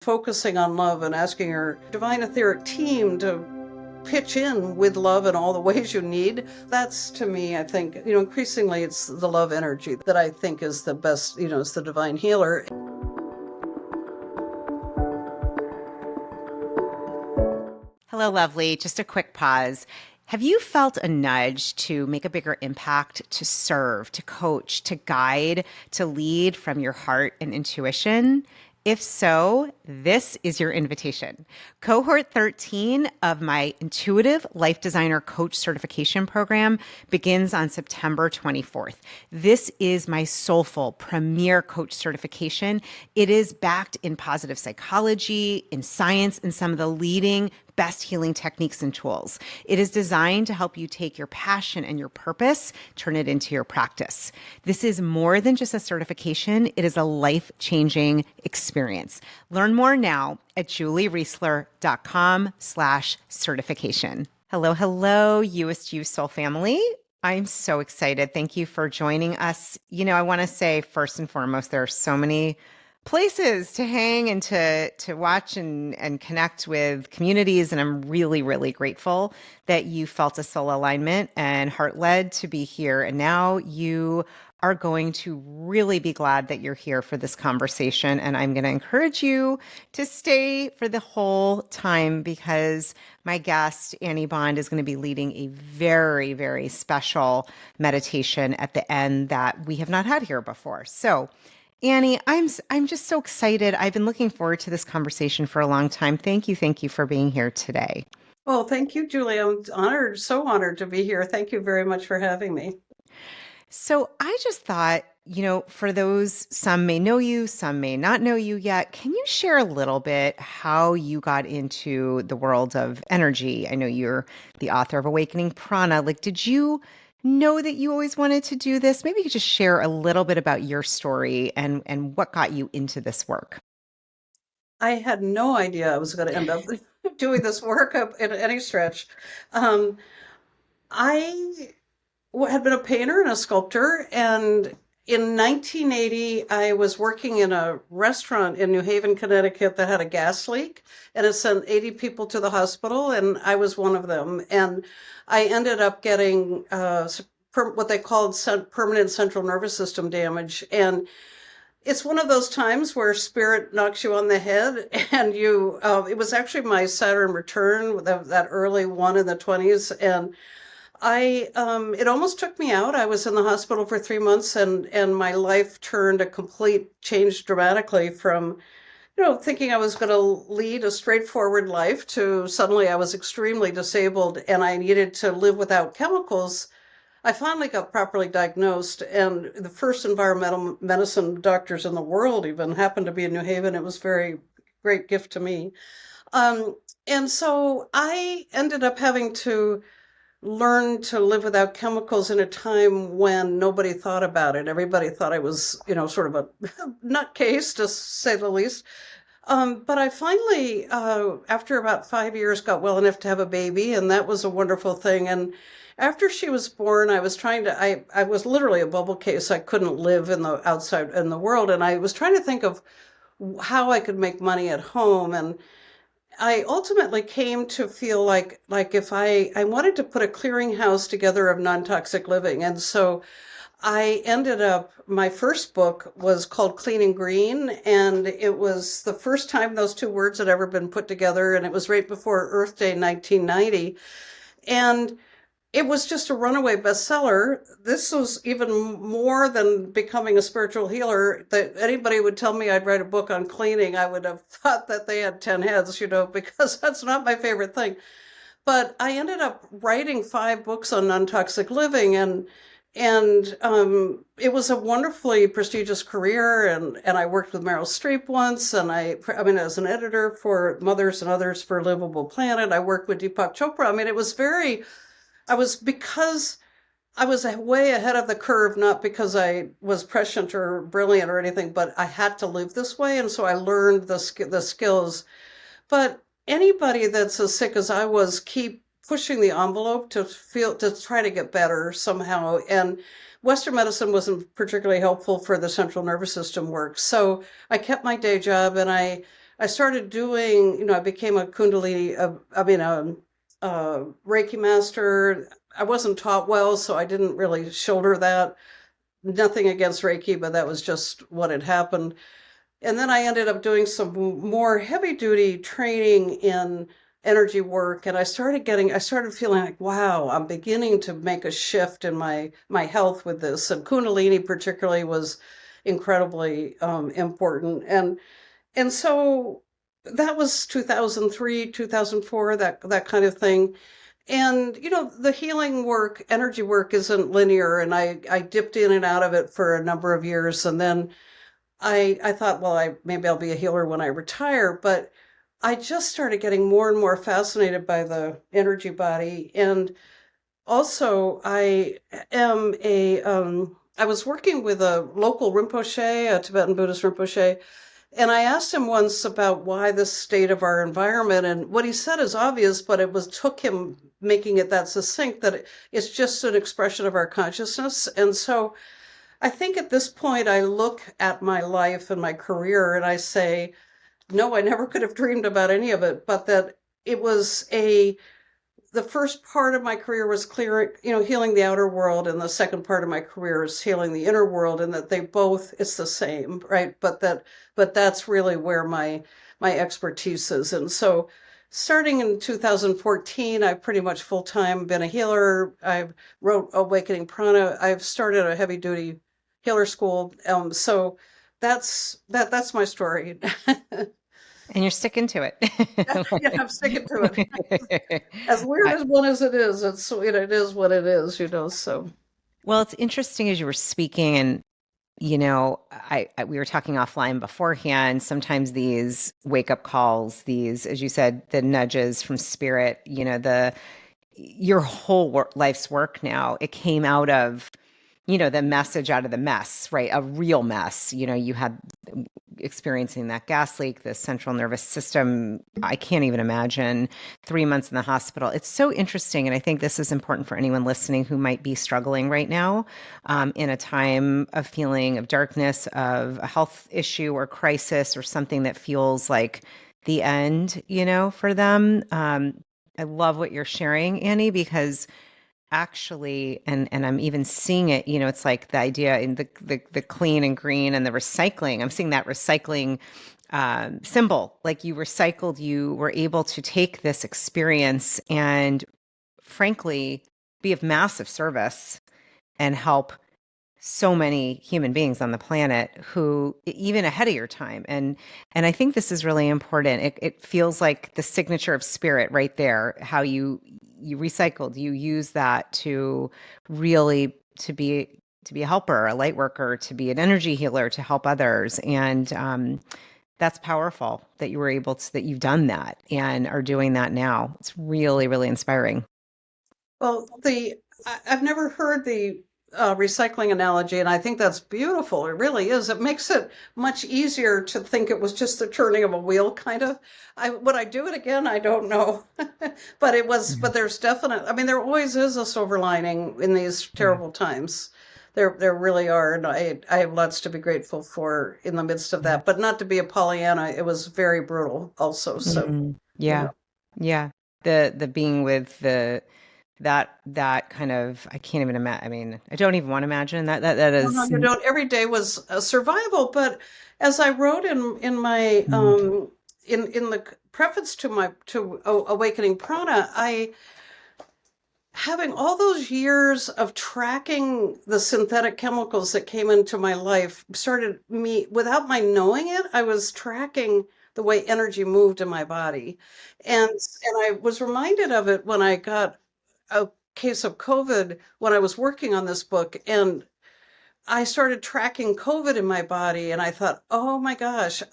focusing on love and asking your divine etheric team to pitch in with love in all the ways you need. That's, to me, I think, increasingly it's the love energy that I think is the best, it's the divine healer. Hello, lovely. Just a quick pause. Have you felt a nudge to make a bigger impact, to serve, to coach, to guide, to lead from your heart and intuition? If so, this is your invitation. Cohort 13 of my Intuitive Life Designer Coach Certification Program begins on September 24th. This is my soulful premier coach certification. It is backed in positive psychology, in science, and some of the leading best healing techniques and tools. It is designed to help you take your passion and your purpose, turn it into your practice. This is more than just a certification. It is a life-changing experience. Learn more now at juliereisler.com/certification. Hello, 𝗬ście soul family. I'm so excited. Thank you for joining us. I want to say first and foremost, there are so many places to hang and to watch and connect with communities. And I'm really, really grateful that you felt a soul alignment and heart-led to be here. And now you are going to really be glad that you're here for this conversation. And I'm going to encourage you to stay for the whole time because my guest, Annie Bond, is going to be leading a very, very special meditation at the end that we have not had here before. So Annie, I'm just so excited. I've been looking forward to this conversation for a long time. Thank you for being here today. Well, thank you, Julie. I'm honored, so honored to be here. Thank you very much for having me. So I just thought, for those, some may know you, some may not know you yet. Can you share a little bit how you got into the world of energy? I know you're the author of Awakening Prana. Did you know that you always wanted to do this? Maybe you could just share a little bit about your story and what got you into this work. I had no idea I was going to end up doing this work in any stretch. I had been a painter and a sculptor, and in 1980, I was working in a restaurant in New Haven, Connecticut that had a gas leak, and it sent 80 people to the hospital, and I was one of them. And I ended up getting what they called permanent central nervous system damage. And it's one of those times where spirit knocks you on the head, and it was actually my Saturn return, that early one in the 20s, and it almost took me out. I was in the hospital for 3 months, and my life changed dramatically from, thinking I was going to lead a straightforward life to suddenly I was extremely disabled and I needed to live without chemicals. I finally got properly diagnosed, and the first environmental medicine doctors in the world even happened to be in New Haven. It was a very great gift to me. And so I ended up having to learn to live without chemicals in a time when nobody thought about it. Everybody thought I was, sort of a nutcase, to say the least. But I finally, after about 5 years, got well enough to have a baby, and that was a wonderful thing. And after she was born, I was I was literally a bubble case. I couldn't live outside in the world, and I was trying to think of how I could make money at home. And I ultimately came to feel like if I wanted to put a clearinghouse together of non-toxic living. And so I ended up, my first book was called Clean and Green, and it was the first time those two words had ever been put together, and it was right before Earth Day 1990. And it was just a runaway bestseller. This was even more than becoming a spiritual healer. That anybody would tell me I'd write a book on cleaning, I would have thought that they had 10 heads, because that's not my favorite thing. But I ended up writing 5 books on non-toxic living, and it was a wonderfully prestigious career. And I worked with Meryl Streep once, and as an editor for Mothers and Others for Livable Planet. I worked with Deepak Chopra. Because I was way ahead of the curve, not because I was prescient or brilliant or anything, but I had to live this way. And so I learned the skills. But anybody that's as sick as I was, keep pushing the envelope to try to get better somehow. And Western medicine wasn't particularly helpful for the central nervous system work. So I kept my day job, and I I started doing, I became a Kundalini, Reiki master. I wasn't taught well, so I didn't really shoulder that. Nothing against Reiki, but that was just what had happened. And then I ended up doing some more heavy duty training in energy work. And I started feeling like, wow, I'm beginning to make a shift in my health with this. And Kundalini particularly was incredibly important. And so that was 2003, 2004, that kind of thing. And, the healing work, energy work isn't linear. And I dipped in and out of it for a number of years. And then I thought, well, maybe I'll be a healer when I retire. But I just started getting more and more fascinated by the energy body. And also, I was working with a local Rinpoche, a Tibetan Buddhist Rinpoche, and I asked him once about why this state of our environment, and what he said is obvious, but took him making it that succinct that it's just an expression of our consciousness. And so I think at this point I look at my life and my career and I say, no, I never could have dreamed about any of it, but that it was the first part of my career was healing the outer world, and the second part of my career is healing the inner world, and that it's the same, right? But that's really where my expertise is. And so starting in 2014, I've pretty much full-time been a healer. I wrote Awakening Prana. I've started a heavy duty healer school. So that's my story. And you're sticking to it. Yeah, I'm sticking to it. As weird as it is, it is what it is, so. Well, it's interesting as you were speaking, and we were talking offline beforehand. Sometimes these wake up calls, these, as you said, the nudges from spirit, your whole life's work now, it came out of, the message out of the mess, right? A real mess. You had experiencing that gas leak, the central nervous system. I can't even imagine 3 months in the hospital. It's so interesting. And I think this is important for anyone listening who might be struggling right now in a time of feeling of darkness, of a health issue or crisis or something that feels like the end, for them. I love what you're sharing, Annie, because actually, and I'm even seeing it, it's like the idea in the clean and green and the recycling. I'm seeing that recycling symbol, like you recycled, you were able to take this experience and frankly be of massive service and help so many human beings on the planet who even ahead of your time. And I think this is really important. It feels like the signature of spirit right there, how you recycled, you use that to really to be a helper, a light worker, to be an energy healer, to help others. And that's powerful that you were able to, that you've done that and are doing that now. It's really, really inspiring. Well, I've never heard the recycling analogy, and I think that's beautiful. It really is. It makes it much easier to think it was just the turning of a wheel, kind of. Would I do it again? I don't know. But it was, but there's there always is a silver lining in these terrible times. There really are. And I have lots to be grateful for in the midst of that, but not to be a Pollyanna. It was very brutal also. So, yeah. The being with that kind of, I can't even imagine. I don't even want to imagine that is. No, you don't. Every day was a survival. But as I wrote in my in the preface to Awakening Prana, having all those years of tracking the synthetic chemicals that came into my life started me, without my knowing it, I was tracking the way energy moved in my body, and I was reminded of it when I got a case of COVID when I was working on this book, and I started tracking COVID in my body, and I thought, oh my gosh,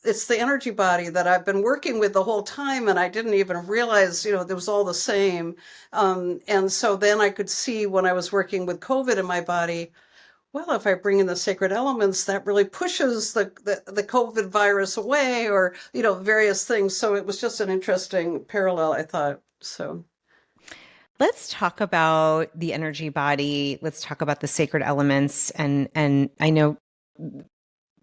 it's the energy body that I've been working with the whole time, and I didn't even realize, it was all the same. And so then I could see when I was working with COVID in my body, well, if I bring in the sacred elements, that really pushes the COVID virus away, or, various things. So it was just an interesting parallel, I thought. So. Let's talk about the energy body. Let's talk about the sacred elements. And I know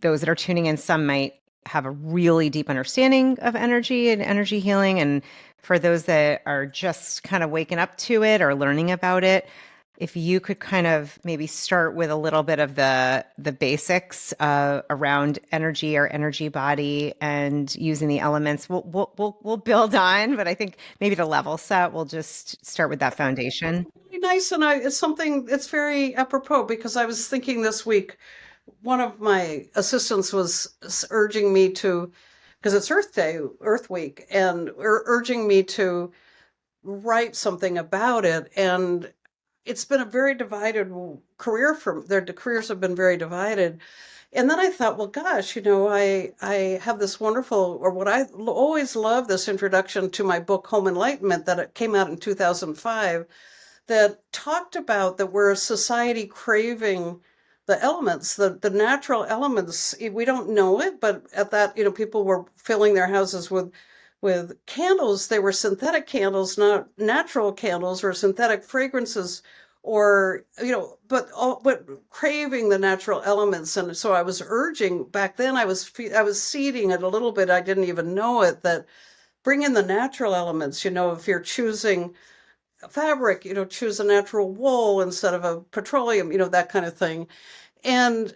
those that are tuning in, some might have a really deep understanding of energy and energy healing. And for those that are just kind of waking up to it or learning about it, if you could kind of maybe start with a little bit of the basics around energy or energy body and using the elements, we'll build on. But I think maybe the level set, we'll just start with that foundation. Really nice, and it's something it's very apropos because I was thinking this week. One of my assistants was urging me to, because it's Earth Day, Earth Week, and urging me to write something about it. And it's been a very divided career for their careers have been very divided. And then I thought, well, gosh, I have this wonderful, or what I always love, this introduction to my book, Home Enlightenment, that it came out in 2005, that talked about that we're a society craving the elements, the natural elements. We don't know it, but at that, people were filling their houses with candles. They were synthetic candles, not natural candles or synthetic fragrances, or but craving the natural elements. And so I was urging back then. I was seeding it a little bit. I didn't even know it, that bring in the natural elements. If you're choosing fabric, choose a natural wool instead of a petroleum, that kind of thing. And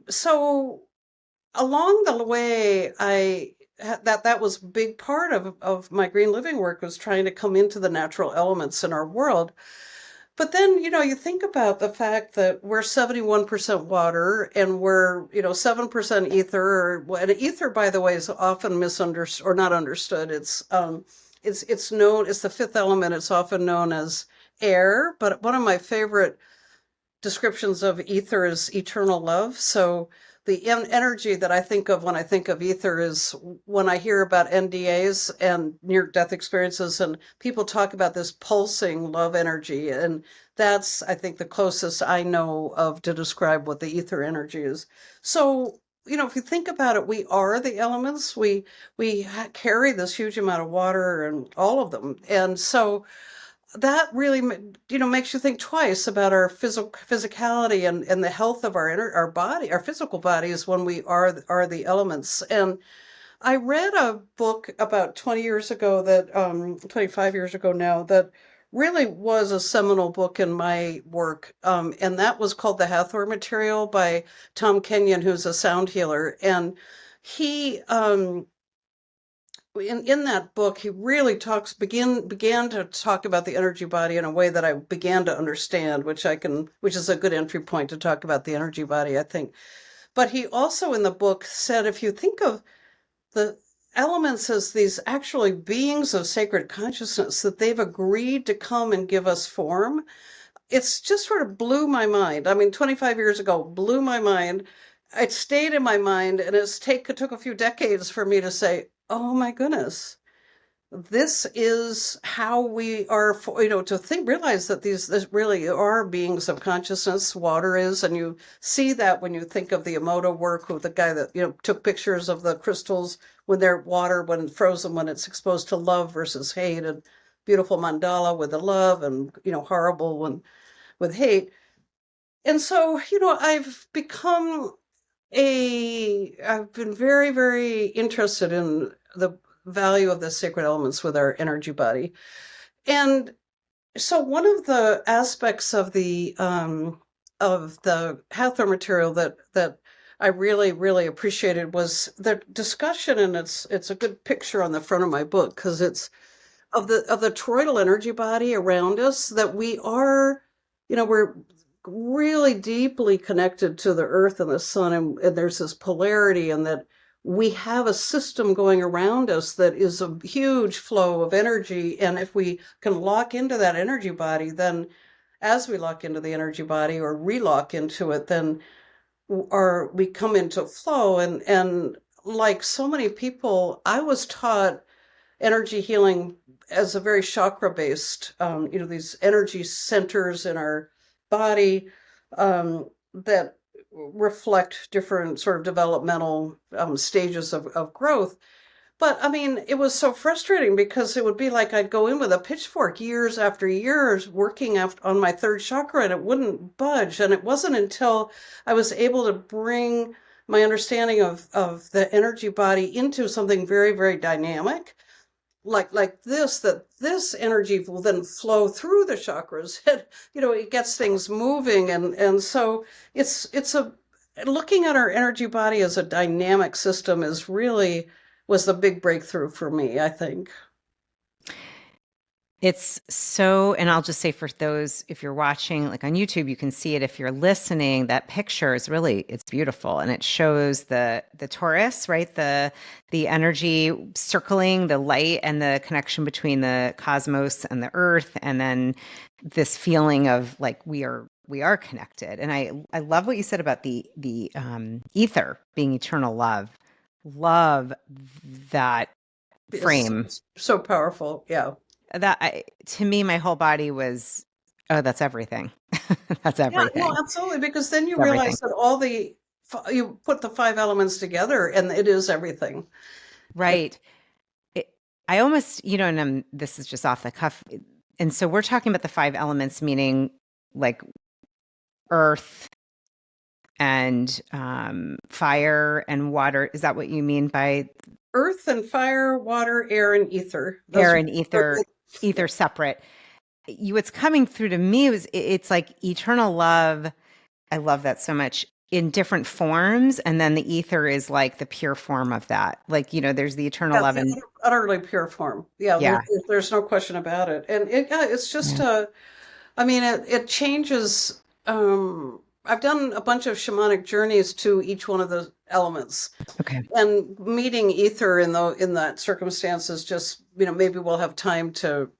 so along the way, that was a big part of my green living work, was trying to come into the natural elements in our world. But then, you think about the fact that we're 71% water and we're, 7% ether. And ether, by the way, is often misunderstood or not understood. It's known, it's the fifth element. It's often known as air. But one of my favorite descriptions of ether is eternal love. So the energy that I think of when I think of ether is when I hear about NDAs and near-death experiences, and people talk about this pulsing love energy. And that's, I think, the closest I know of to describe what the ether energy is. So, if you think about it, we are the elements. We carry this huge amount of water and all of them. And so that really, makes you think twice about our physicality and the health of our body, our physical bodies, when we are the elements. And I read a book about 20 years ago, that 25 years ago now, that really was a seminal book in my work. And that was called The Hathor Material by Tom Kenyon, who's a sound healer. And he, in that book, he really began to talk about the energy body in a way that I began to understand, which is a good entry point to talk about the energy body, I think. But he also in the book said, if you think of the elements as these actually beings of sacred consciousness, that they've agreed to come and give us form, it's just sort of blew my mind. I mean, 25 years ago, blew my mind. It stayed in my mind, and it took a few decades for me to say, oh my goodness, this is how we are, to realize that these really are beings of consciousness. Water is, and you see that when you think of the Emoto work with the guy that, took pictures of the crystals when they're water, when frozen, when it's exposed to love versus hate, and beautiful mandala with the love, and, horrible with hate. And so, I've been very, very interested in the value of the sacred elements with our energy body. And so one of the aspects of the Hathor material that I really, really appreciated was the discussion, and it's a good picture on the front of my book, because it's of the toroidal energy body around us, that we are, we're really deeply connected to the earth and the sun, and there's this polarity, and that we have a system going around us that is a huge flow of energy. And if we can lock into that energy body, then as we lock into the energy body or relock into it, then we come into flow. And like so many people, I was taught energy healing as a very chakra based, these energy centers in our body that reflect different sort of developmental stages of growth. But I mean, it was so frustrating, because it would be like I'd go in with a pitchfork years after years working on my third chakra, and it wouldn't budge. And it wasn't until I was able to bring my understanding of the energy body into something very, very dynamic, like this, that this energy will then flow through the chakras. It gets things moving. And so it's a looking at our energy body as a dynamic system was the big breakthrough for me, I think. It's so, and I'll just say for those, if you're watching like on YouTube, you can see it. If you're listening, that picture is really, it's beautiful. And it shows the torus, right? The energy circling the light and the connection between the cosmos and the earth. And then this feeling of like, we are connected. And I love what you said about the ether being eternal love. Love that frame. It's so powerful. Yeah. To me, my whole body was, oh, that's everything. That's Yeah, no, everything. absolutely. Because then you It's everything. realize that you put the 5 elements together and it is everything. Right. I almost, and this is just off the cuff. And so we're talking about the 5 elements, meaning like earth and fire and water. Is that what you mean by Earth and fire, water, air, and ether. air and ether separate? What's coming through to me it's like eternal love. I love that so much in different forms. And then the ether is like the pure form of that. Like, there's the eternal love and utterly pure form. Yeah, yeah. There's no question about it. And it's just, it changes. I've done a bunch of shamanic journeys to each one of the elements. Okay. And meeting ether in that circumstance is just, maybe we'll have time to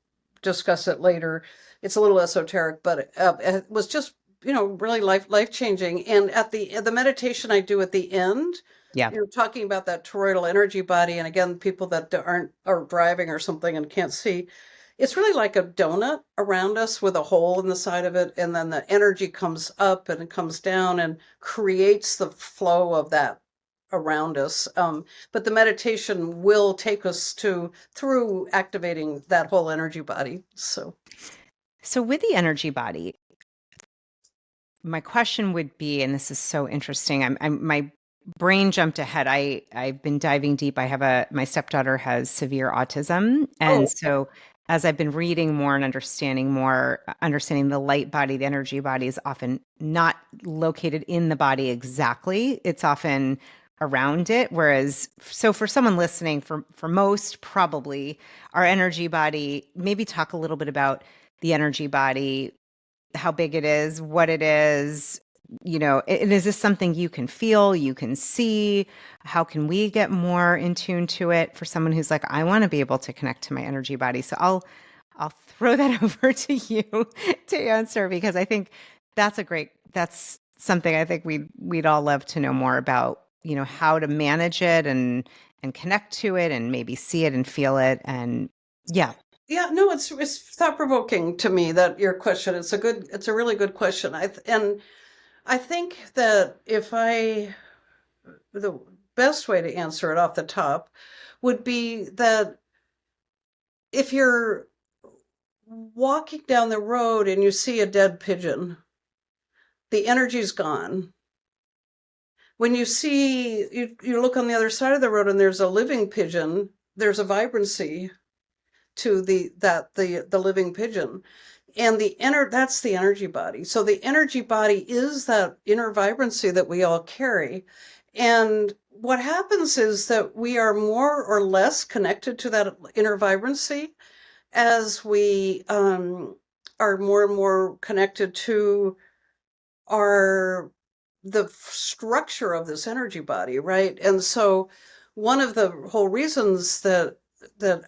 discuss it later. It's a little esoteric, but it was just, really life changing. And at the meditation I do at the end, Yeah. you're talking about that toroidal energy body. And again, people that are driving or something and can't see, it's really like a donut around us with a hole in the side of it. And then the energy comes up and it comes down and creates the flow of that around us. But the meditation will take us through activating that whole energy body. So with the energy body, my question would be, and this is so interesting. My brain jumped ahead. I've been diving deep. My stepdaughter has severe autism. And so as I've been reading more and understanding the light body, the energy body is often not located in the body exactly. It's often around it. Whereas, so for someone listening, for most, probably our energy body, maybe talk a little bit about the energy body, how big it is, what it is, and is this something you can feel, you can see? How can we get more in tune to it for someone who's like, I want to be able to connect to my energy body? So I'll throw that over to you to answer, because I think that's something I think we'd all love to know more about, how to manage it and connect to it and maybe see it and feel it. And yeah. Yeah, no, it's thought provoking to me, that your question. It's a really good question. I think that the best way to answer it off the top would be that if you're walking down the road and you see a dead pigeon, the energy's gone. When you look on the other side of the road and there's a living pigeon, there's a vibrancy to the living pigeon. And that's the energy body. So the energy body is that inner vibrancy that we all carry. And what happens is that we are more or less connected to that inner vibrancy as we are more and more connected to the structure of this energy body, right? And so one of the whole reasons that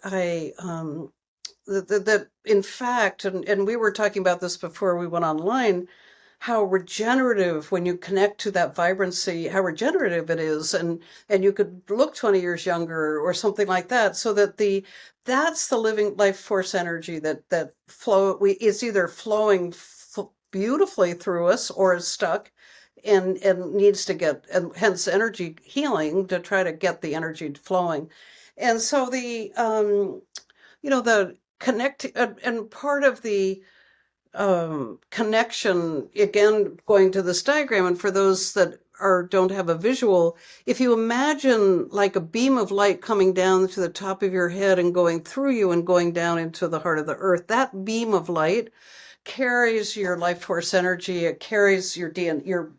I that in fact, and we were talking about this before we went online, how regenerative, when you connect to that vibrancy, how regenerative it is, and you could look 20 years younger or something like that. So that's the living life force energy that is either flowing beautifully through us or is stuck and needs to get, and hence energy healing, to try to get the energy flowing. And so the connect, and part of the connection, again, going to this diagram, and for those that don't have a visual, if you imagine like a beam of light coming down to the top of your head and going through you and going down into the heart of the earth, that beam of light carries your life force energy. It carries your DNA,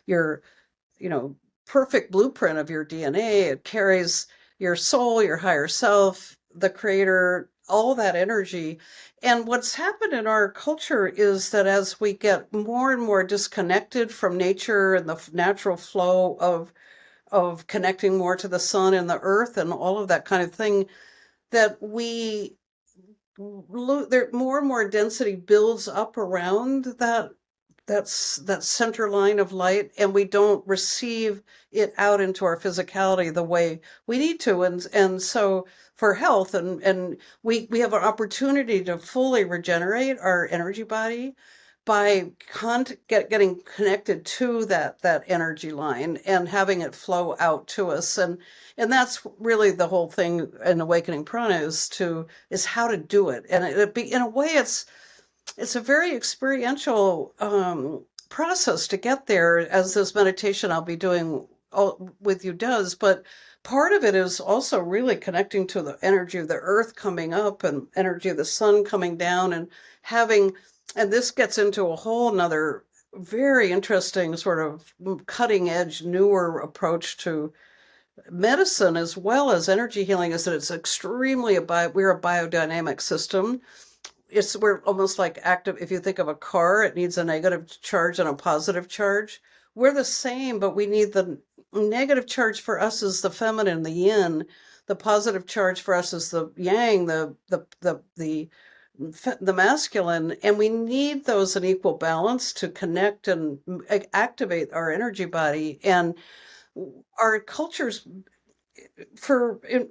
your perfect blueprint of your DNA. It carries your soul, your higher self, the creator, all that energy. And what's happened in our culture is that as we get more and more disconnected from nature and the natural flow of connecting more to the sun and the earth and all of that kind of thing, that there more and more density builds up around that center line of light, and we don't receive it out into our physicality the way we need to. And so for health, and we have an opportunity to fully regenerate our energy body by getting connected to that energy line and having it flow out to us. And that's really the whole thing in awakening prana is how to do it. And in a way, it's a very experiential process to get there, as this meditation I'll be doing with you does. But part of it is also really connecting to the energy of the earth coming up and energy of the sun coming down, and this gets into a whole nother very interesting sort of cutting edge, newer approach to medicine as well as energy healing, is that it's extremely we're a biodynamic system. We're almost like active. If you think of a car, it needs a negative charge and a positive charge. We're the same, but we need the negative charge for us is the feminine, the yin. The positive charge for us is the yang, the masculine, and we need those in equal balance to connect and activate our energy body. And our cultures,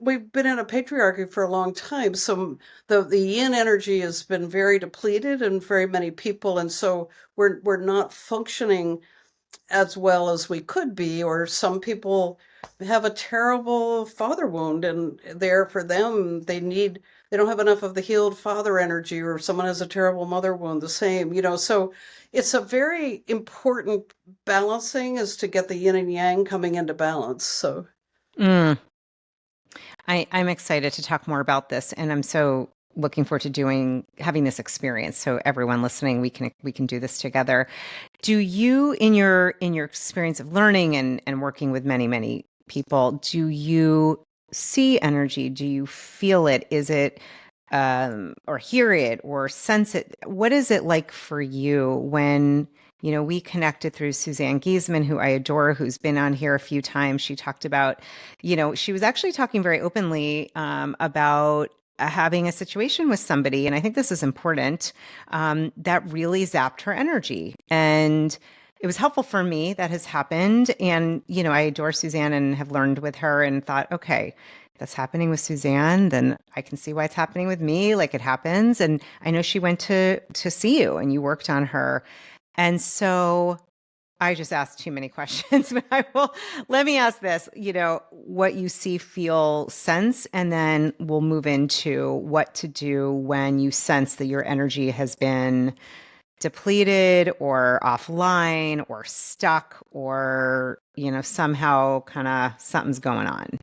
we've been in a patriarchy for a long time, so the yin energy has been very depleted in very many people, and so we're not functioning as well as we could be. Or some people have a terrible father wound, and there for them they don't have enough of the healed father energy, or someone has a terrible mother wound, the same, so it's a very important balancing, is to get the yin and yang coming into balance. So I'm excited to talk more about this, and I'm so looking forward to having this experience. So everyone listening, we can do this together. Do you, in your experience of learning and working with many people, do you see energy? Do you feel it? Is it or hear it or sense it? What is it like for you when we connected through Suzanne Gsman, who I adore, who's been on here a few times? She talked about, she was actually talking very openly about having a situation with somebody, and I think this is important, that really zapped her energy. And it was helpful for me. That has happened. And, I adore Suzanne and have learned with her and thought, okay, if that's happening with Suzanne, then I can see why it's happening with me. Like, it happens. And I know she went to see you and you worked on her. And so I just asked too many questions, but let me ask this, what you see, feel, sense, and then we'll move into what to do when you sense that your energy has been depleted or offline or stuck, or, somehow kind of something's going on.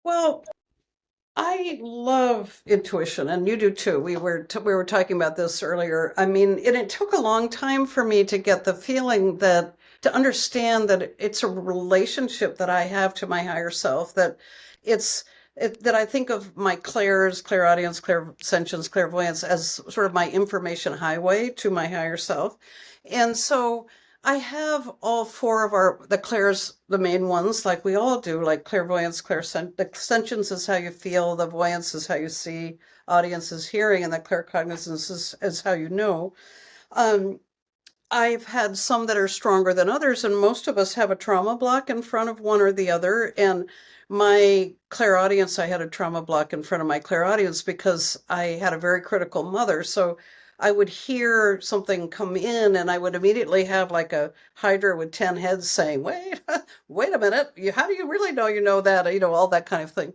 Well, I love intuition, and you do too. We were talking about this earlier. I mean, and it took a long time for me to get the feeling to understand that it's a relationship that I have to my higher self, that that I think of my clairaudience, clairsentience, clairvoyance as sort of my information highway to my higher self. And so I have all four of the clairs, the main ones, like we all do, like clairvoyance, the sentience is how you feel, the voyance is how you see, audience is hearing, and the claircognizance is how you know. I've had some that are stronger than others, and most of us have a trauma block in front of one or the other. And my clairaudience, I had a trauma block in front of my clairaudience because I had a very critical mother. So I would hear something come in and I would immediately have like a hydra with 10 heads saying, wait a minute, how do you really know that? All that kind of thing.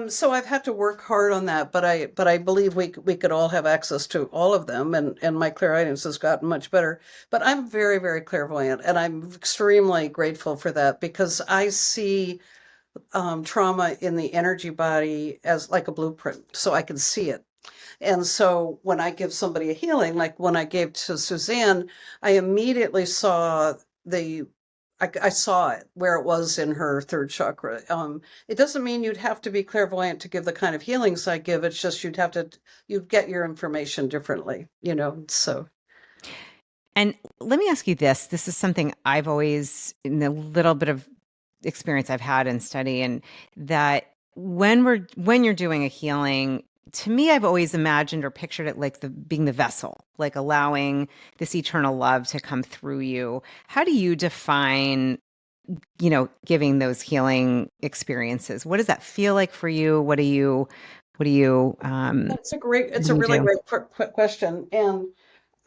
So I've had to work hard on that, but I believe we could all have access to all of them, and my clairaudience has gotten much better. But I'm very, very clairvoyant, and I'm extremely grateful for that because I see trauma in the energy body as like a blueprint, so I can see it. And so when I give somebody a healing, like when I gave to Suzanne, I immediately saw the I saw it where it was in her third chakra. It doesn't mean you'd have to be clairvoyant to give the kind of healings I give. It's just you'd get your information differently, so. And let me ask you this. This is something I've always, in the little bit of experience I've had in study, and that when you're doing a healing, to me, I've always imagined or pictured it like being the vessel, like allowing this eternal love to come through you. How do you define, giving those healing experiences? What does that feel like for you? What do you, It's a really do? great question. And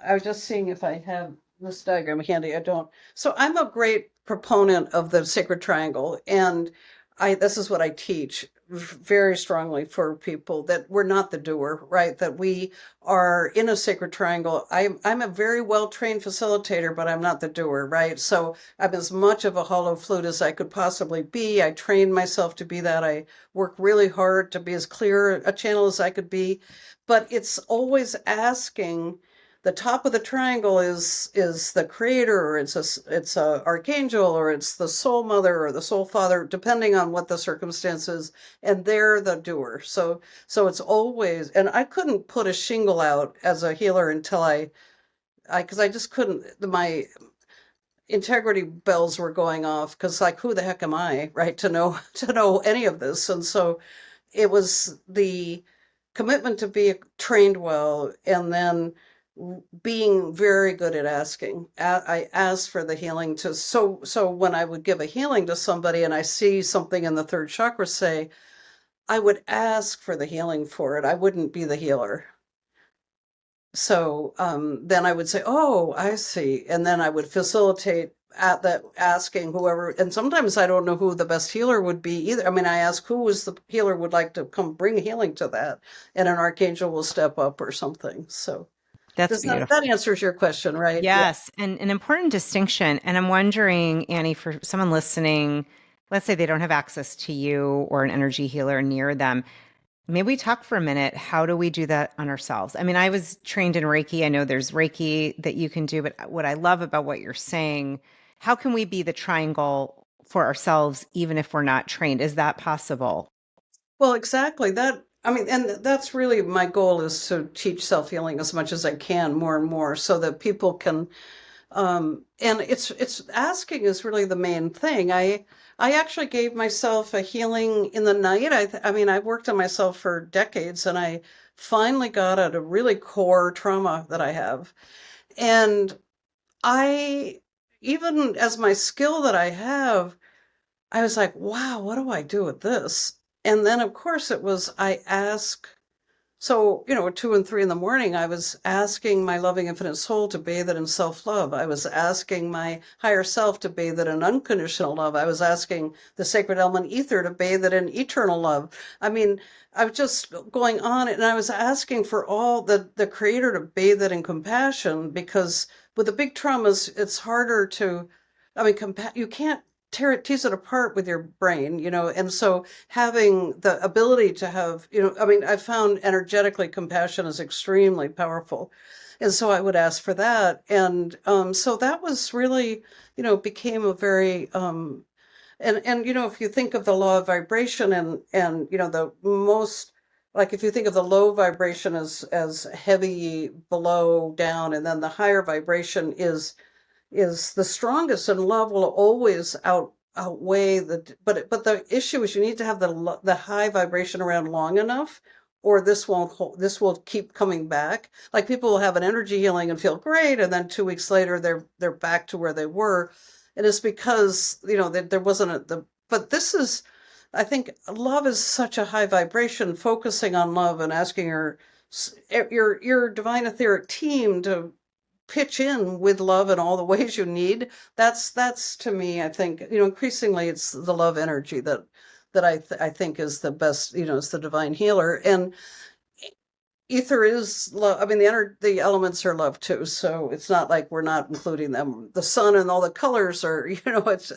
I was just seeing if I have this diagram handy. I don't. So I'm a great proponent of the sacred triangle, and this is what I teach very strongly for people, that we're not the doer, right? That we are in a sacred triangle. I'm a very well trained facilitator, but I'm not the doer, right? So I'm as much of a hollow flute as I could possibly be. I trained myself to be that. I work really hard to be as clear a channel as I could be, but it's always asking. The top of the triangle is the creator, or it's a archangel, or it's the soul mother or the soul father, depending on what the circumstances, and they're the doer. So it's always, and I couldn't put a shingle out as a healer until because I just couldn't. My integrity bells were going off, because like, who the heck am I, right, to know any of this? And so it was the commitment to be trained well, and then being very good at asking. I asked for the healing so when I would give a healing to somebody and I see something in the third chakra, say, I would ask for the healing for it. I wouldn't be the healer. So then I would say, oh, I see. And then I would facilitate at that, asking whoever, and sometimes I don't know who the best healer would be either. I mean, I ask who is the healer would like to come bring healing to that, and an archangel will step up or something. So That's beautiful. that answers your question, right? Yeah. Yes, and an important distinction. And I'm wondering, Annie, for someone listening, let's say they don't have access to you or an energy healer near them. Maybe we talk for a minute. How do we do that on ourselves? I mean, I was trained in Reiki. I know there's Reiki that you can do, but what I love about what you're saying, how can we be the triangle for ourselves, even if we're not trained? Is that possible? Well, exactly. I mean, and that's really my goal, is to teach self-healing as much as I can, more and more, so that people can, and it's asking is really the main thing. I actually gave myself a healing in the night. I mean, I worked on myself for decades, and I finally got at a really core trauma that I have. And I, even as my skill that I have, I was like, wow, what do I do with this? And then, of course, I ask. So, at 2 and 3 in the morning, I was asking my loving infinite soul to bathe it in self-love. I was asking my higher self to bathe it in unconditional love. I was asking the sacred element ether to bathe it in eternal love. I mean, I was just going on, and I was asking for all the creator to bathe it in compassion, because with the big traumas, it's harder to, I mean, you can't tease it apart with your brain, and so having the ability to have, I mean, I found energetically compassion is extremely powerful. And so I would ask for that. And so that was really, became a very, and, if you think of the law of vibration, and, the most, like, if you think of the low vibration as heavy below down, and then the higher vibration is the strongest, and love will always outweigh but the issue is you need to have the high vibration around long enough, or this will keep coming back. Like, people will have an energy healing and feel great, and then 2 weeks later they're back to where they were, and it's because that there wasn't but this is, I think, love is such a high vibration. Focusing on love and asking your divine etheric team to pitch in with love in all the ways you need. That's to me, I think, increasingly it's the love energy that I think is the best, is the divine healer. And ether is love. I mean, the elements are love too. So it's not like we're not including them. The sun and all the colors are,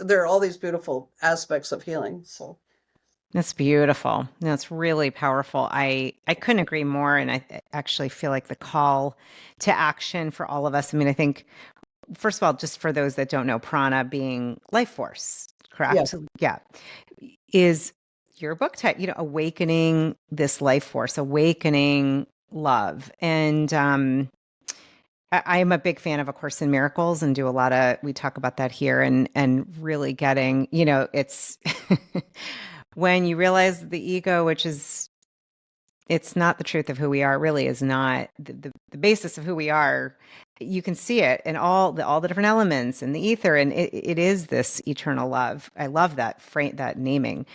there are all these beautiful aspects of healing. So. That's beautiful. No, it's really powerful. I couldn't agree more. And I actually feel like the call to action for all of us. I mean, I think, first of all, just for those that don't know, prana being life force, correct? Yeah. Is your book title, awakening this life force, awakening love. And I am a big fan of A Course in Miracles and do a lot of, we talk about that here and really getting, it's when you realize the ego, which is, it's not the truth of who we are, really is not the basis of who we are. You can see it in all the different elements in the ether, and it is this eternal love. I love that that naming.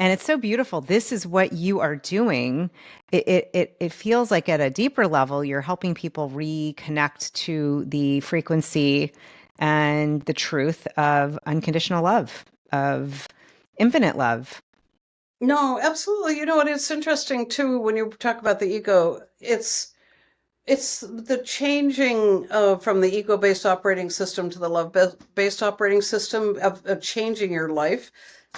And it's so beautiful. This is what you are doing. It feels like at a deeper level, you're helping people reconnect to the frequency and the truth of unconditional love, of infinite love. No, absolutely. And it's interesting too when you talk about the ego. It's the changing from the ego-based operating system to the love-based operating system of changing your life.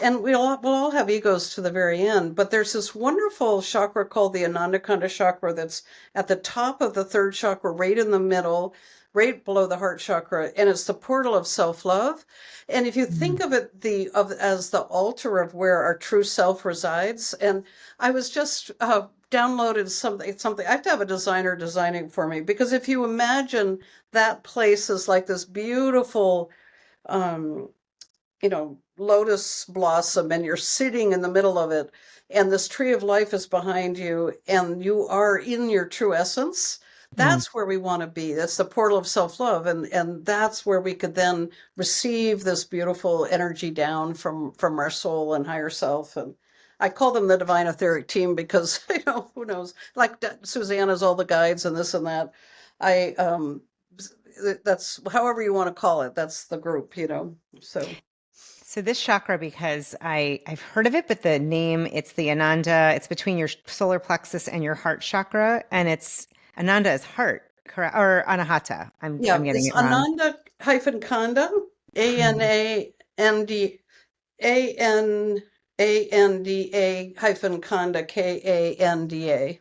And we'll all have egos to the very end, but there's this wonderful chakra called the Anandakanda chakra that's at the top of the third chakra, right in the middle, right below the heart chakra, and it's the portal of self-love. And if you think of it as the altar of where our true self resides, and I was just downloaded something. I have to have a designer designing for me, because if you imagine that place is like this beautiful lotus blossom, and you're sitting in the middle of it, and this tree of life is behind you, and you are in your true essence. That's where we want to be. That's the portal of self-love, and that's where we could then receive this beautiful energy down from our soul and higher self. And I call them the divine etheric team because who knows, like Susanna's all the guides and this and that. That's however you want to call it. That's the group, So this chakra, because I've heard of it, but the name, it's the Ananda, it's between your solar plexus and your heart chakra, and it's Ananda is heart, correct? Or Anahata. I'm getting it's it wrong. Anandakanda, AND ANDA-Kanda, KANDA.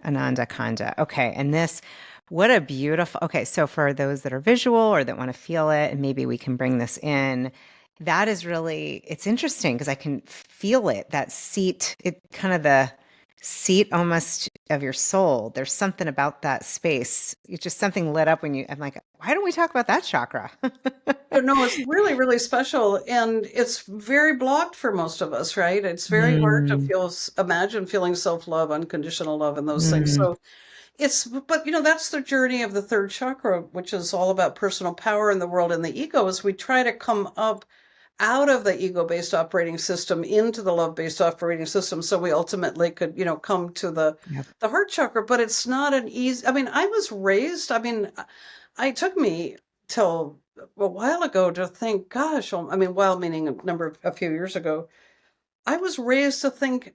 Anandakanda. Okay. And this, what a beautiful, okay. So for those that are visual or that want to feel it, and maybe we can bring this in, that is really, it's interesting because I can feel it, that seat, it kind of the seat almost of your soul. There's something about that space. It's just something lit up when I'm like, why don't we talk about that chakra? No, it's really, really special. And it's very blocked for most of us, right? It's very hard to imagine feeling self-love, unconditional love, and those things. So but that's the journey of the third chakra, which is all about personal power in the world. And the ego is we try to come up out of the ego-based operating system into the love-based operating system, so we ultimately could come to the heart chakra. But it's not an easy, I was raised, it took me till a while ago to think, gosh, while meaning a few years ago, I was raised to think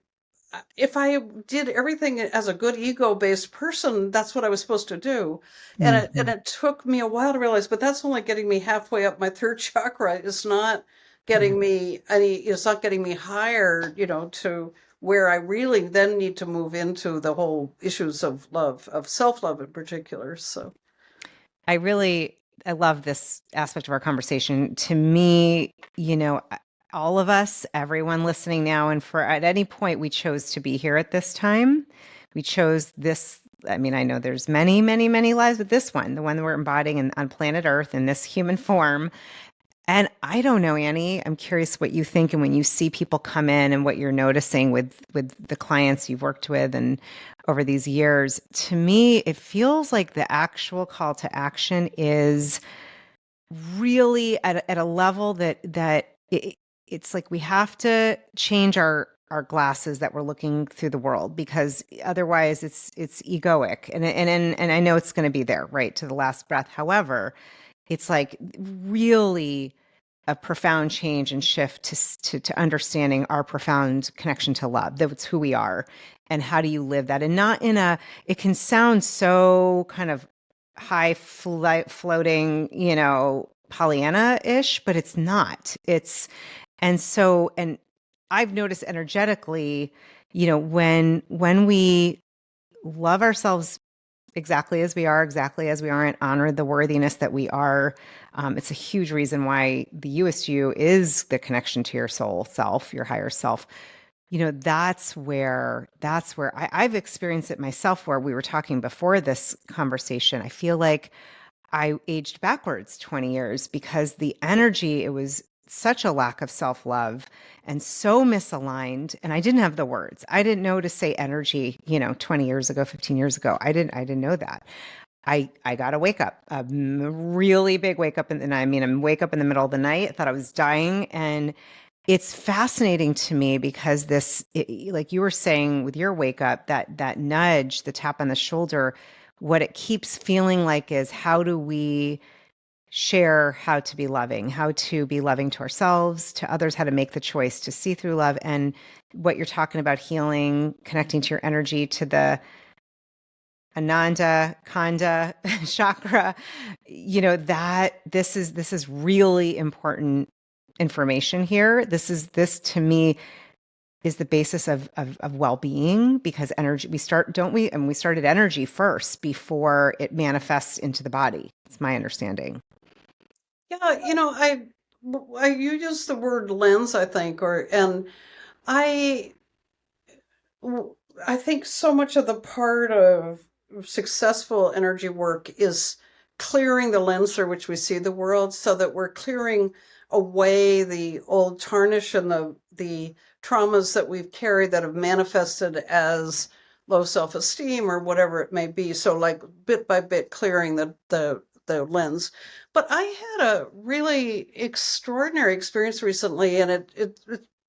if I did everything as a good ego-based person, that's what I was supposed to do. And it took me a while to realize, but that's only getting me halfway up my third chakra. It's not getting me it's not getting me higher, to where I really then need to move into the whole issues of love, of self-love in particular. So I love this aspect of our conversation. To me, all of us, everyone listening now, and for at any point we chose to be here at this time, we chose this. I know there's many, many, many lives, but this one, the one that we're embodying on planet Earth in this human form. And I don't know, Annie, I'm curious what you think, and when you see people come in and what you're noticing with the clients you've worked with and over these years. To me, it feels like the actual call to action is really at a level that it's like we have to change our glasses that we're looking through the world, because otherwise it's egoic, and I know it's going to be there right to the last breath. However, it's like really a profound change and shift to understanding our profound connection to love. That's who we are. And how do you live that? And not in a, it can sound so kind of high floating, Pollyanna-ish, but it's not. And I've noticed energetically, when we love ourselves exactly as we are, and honor the worthiness that we are. It's a huge reason why the USU is the connection to your soul self, your higher self. I've experienced it myself, where we were talking before this conversation. I feel like I aged backwards 20 years because the energy, it was such a lack of self-love and so misaligned. And I didn't have the words. I didn't know to say energy, 20 years ago, 15 years ago. I didn't know that. I got a wake up, a really big wake up wake up in the middle of the night. I thought I was dying. And it's fascinating to me because like you were saying with your wake up, that nudge, the tap on the shoulder, what it keeps feeling like is, how do we share how to be loving to ourselves, to others, how to make the choice to see through love. And what you're talking about, healing, connecting to your energy, to the Anandakanda chakra, that this is really important information here. This to me is the basis of well-being, because energy, we started energy first before it manifests into the body. It's my understanding. Yeah, you use the word lens, I think, and I I think so much of the part of successful energy work is clearing the lens through which we see the world, so that we're clearing away the old tarnish and the traumas that we've carried that have manifested as low self-esteem or whatever it may be. So like bit by bit clearing the lens. But I had a really extraordinary experience recently, and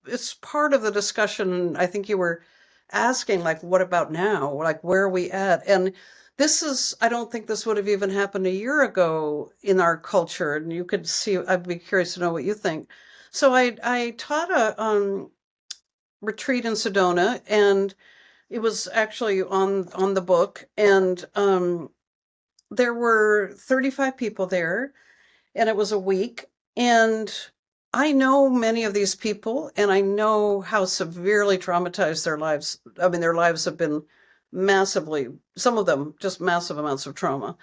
it's part of the discussion. I think you were asking, like, what about now? Like, where are we at? And I don't think this would have even happened a year ago in our culture. And you could see, I'd be curious to know what you think. So I taught a retreat in Sedona, and it was actually on the book. And there were 35 people there, and it was a week. And I know many of these people, and I know how severely traumatized their lives. I mean, their lives have been massively, some of them just massive amounts of trauma.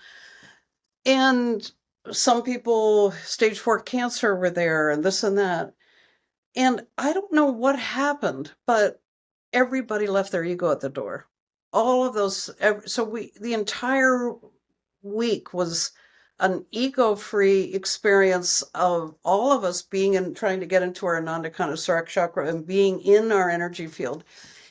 And some people, stage 4 cancer, were there, and this and that. And I don't know what happened, but everybody left their ego at the door. All of those, the entire week was an ego-free experience of all of us trying to get into our Anandakanda chakra and being in our energy field.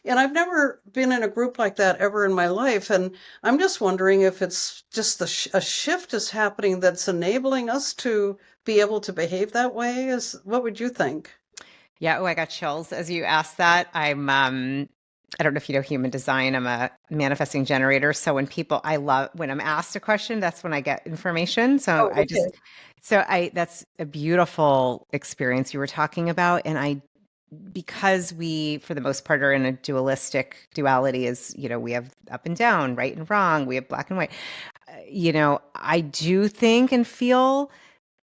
And I've never been in a group like that ever in my life. And I'm just wondering if it's just a shift is happening that's enabling us to be able to behave that way. What would you think? Yeah. Oh, I got chills as you asked that. I don't know if you know human design. I'm a manifesting generator. So when I'm asked a question, that's when I get information. So Oh, okay. that's a beautiful experience you were talking about. And because we, for the most part, are in a duality is, we have up and down, right and wrong. We have black and white. I do think and feel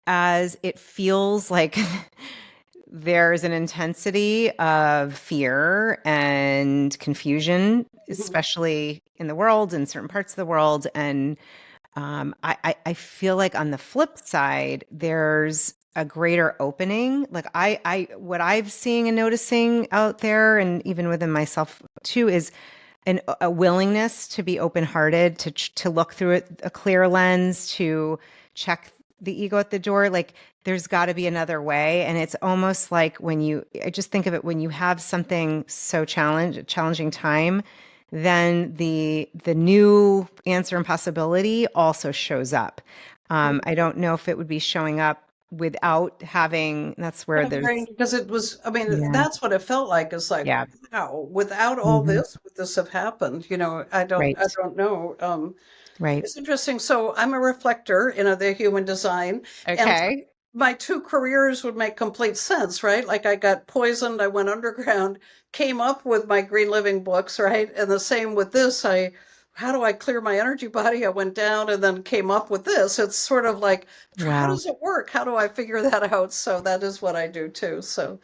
as it feels like there's an intensity of fear and confusion, especially in the world, in certain parts of the world. And I feel like on the flip side, there's a greater opening. Like what I've seeing and noticing out there, and even within myself too, is a willingness to be open-hearted, to look through it, a clear lens, to check the ego at the door. Like, there's got to be another way. And it's almost like I just think of it, when you have something so challenging time, then the new answer and possibility also shows up. I don't know if it would be showing up without having, that's where there's, Because it was, I mean, yeah, that's what it felt like. It's like, yeah, wow, without all hmm, this, would this have happened? I right, don't know. right. It's interesting. So I'm a reflector in the human design, and Okay. my two careers would make complete sense, right? Like I got poisoned, I went underground, came up with my green living books, right? And the same with this. How do I clear my energy body? I went down and then came up with this. It's sort of like, how Wow. does it work? How do I figure that out? So that is what I do too. So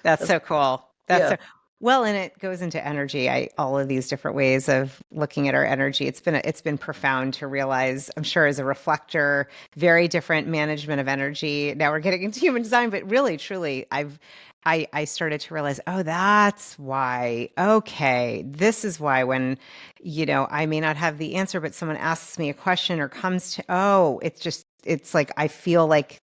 That's so cool. That's yeah. so well, and it goes into energy. All of these different ways of looking at our energy. It's been profound to realize. I'm sure as a reflector, very different management of energy. Now we're getting into human design, but really, truly, I started to realize, oh, that's why. Okay, this is why when I may not have the answer, but someone asks me a question or comes to, it's like I feel like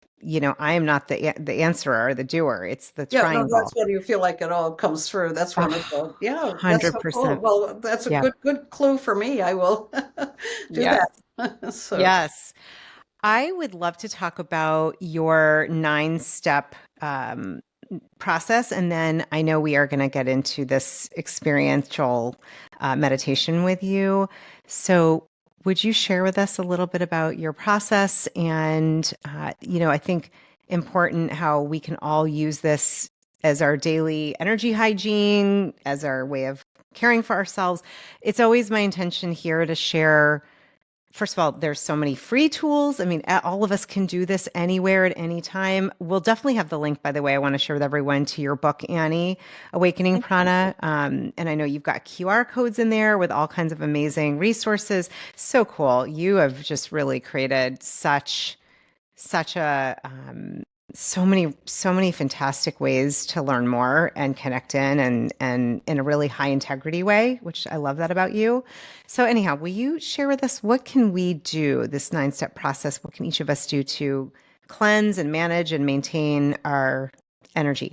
I am not the answerer or the doer. It's the Yeah, no, triangle. that's when you feel like it all comes through. That's wonderful. Yeah, that's so cool. 100%. Well, that's a Yeah. good clue for me. I will do Yes. that. So Yes. I would love to talk about your 9-step process. And then I know we are going to get into this experiential meditation with you. So, would you share with us a little bit about your process? And, I think important how we can all use this as our daily energy hygiene, as our way of caring for ourselves. It's always my intention here to share. First of all, there's so many free tools. I mean, all of us can do this anywhere at any time. We'll definitely have the link, by the way, I want to share with everyone to your book, Annie, Awakening Prana. And I know you've got QR codes in there with all kinds of amazing resources. So cool. You have just really created such a so many fantastic ways to learn more and connect and in a really high integrity way, which I love that about you. So anyhow, will you share with us what can we do, this 9-step process, what can each of us do to cleanse and manage and maintain our energy?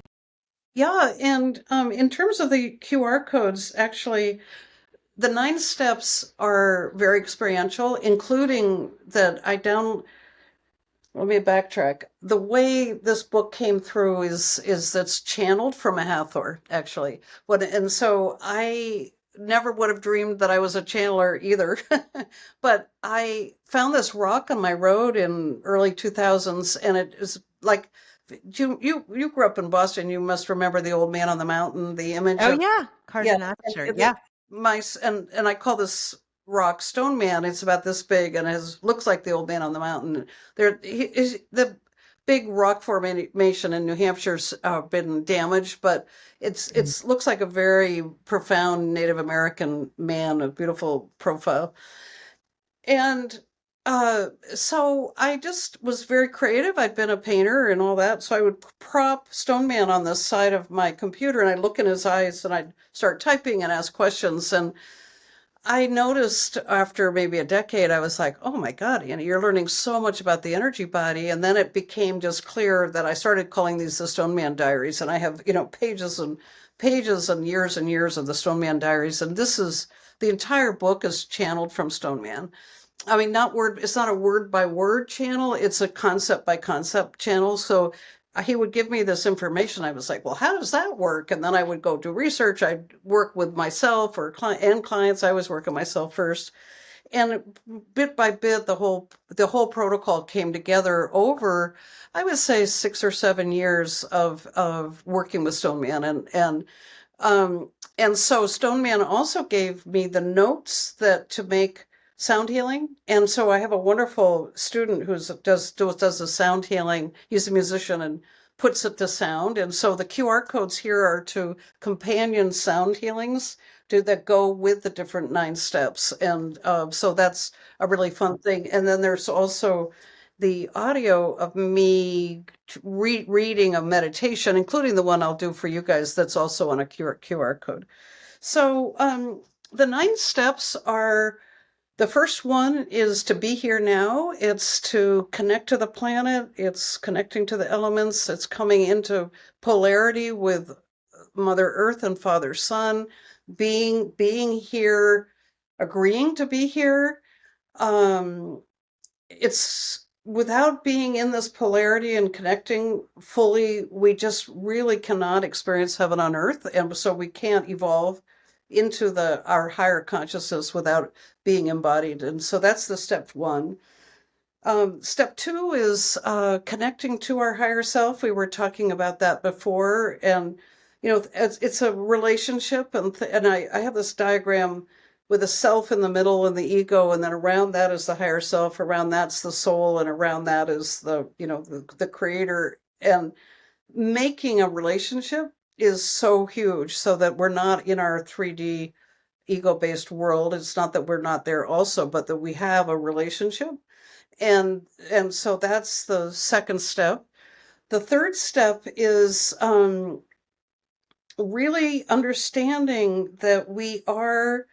yeah, and in terms of the QR codes, actually, the 9 steps are very experiential, including that let me backtrack. The way this book came through is that's channeled from a Hathor, actually. And so I never would have dreamed that I was a channeler either. But I found this rock on my road in early 2000s, and it is like you grew up in Boston. You must remember the Old Man on the Mountain, the image Oh of yeah, yeah, sure. and Yeah. and I call this rock Stone Man. It's about this big and looks like the Old Man on the Mountain. The big rock formation in New Hampshire's been damaged, but it's looks like a very profound Native American man, a beautiful profile. And so I just was very creative. I'd been a painter and all that. So I would prop Stone Man on the side of my computer and I'd look in his eyes and I'd start typing and ask questions. And I noticed after maybe a decade, I was like, oh my God, you're learning so much about the energy body. And then it became just clear that I started calling these the Stone Man diaries. And I have, pages and pages and years of the Stone Man diaries. And the entire book is channeled from Stone Man. I mean, it's not a word by word channel. It's a concept by concept channel. So he would give me this information. I was like, well, how does that work? And then I would go do research. I'd work with myself or clients. I was working myself first. And bit by bit, the whole protocol came together over, I would say, 6 or 7 years of working with Stone Man. And so Stone Man also gave me the notes to make sound healing. And so I have a wonderful student who does the sound healing. He's a musician and puts it to sound. And so the QR codes here are to companion sound healings that go with the different 9 steps. And so that's a really fun thing. And then there's also the audio of me reading a meditation, including the one I'll do for you guys that's also on a QR code. So the 9 steps are, the first one is to be here now. It's to connect to the planet. It's connecting to the elements. It's coming into polarity with Mother Earth and Father Sun, being here, agreeing to be here. It's without being in this polarity and connecting fully, we just really cannot experience heaven on earth. And so we can't evolve into our higher consciousness without being embodied. And so that's the step one. Step two is connecting to our higher self. We were talking about that before, and it's a relationship, and I have this diagram with a self in the middle and the ego, and then around that is the higher self. Around that's the soul, and around that is the creator. And making a relationship is so huge, so that we're not in our 3D ego-based world. It's not that we're not there also, but that we have a relationship, and so that's the second step. The third step is really understanding that we are